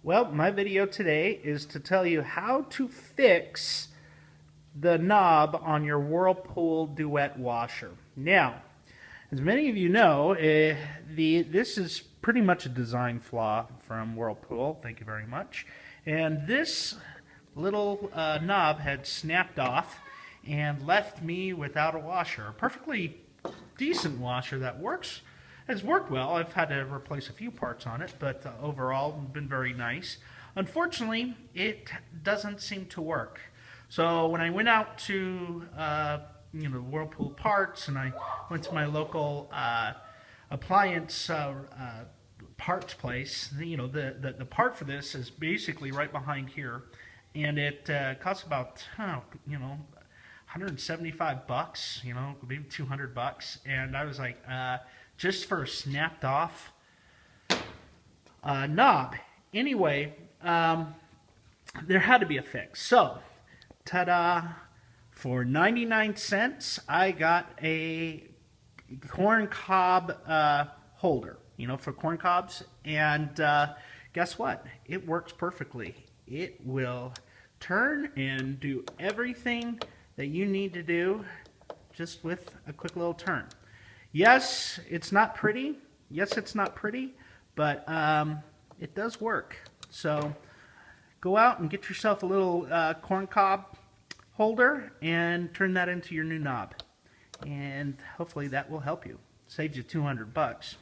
Well, my video today is to tell you how to fix the knob on your Whirlpool Duet Washer. Now, as many of you know, this is pretty much a design flaw from Whirlpool. Thank you very much. And this little knob had snapped off and left me without a washer. A perfectly decent washer that has worked well. I've had to replace a few parts on it, but overall been very nice. Unfortunately, it doesn't seem to work. So when I went out to Whirlpool parts, and I went to my local appliance parts place, the part for this is basically right behind here, and it costs about $175, maybe $200, and I was like, just for a snapped off knob. Anyway, there had to be a fix. So, ta-da! For 99 cents, I got a corn cob holder, for corn cobs, and guess what? It works perfectly. It will turn and do everything that you need to do just with a quick little turn. Yes, it's not pretty. But it does work. So go out and get yourself a little corn cob holder and turn that into your new knob. And hopefully that will help you. Saves you $200.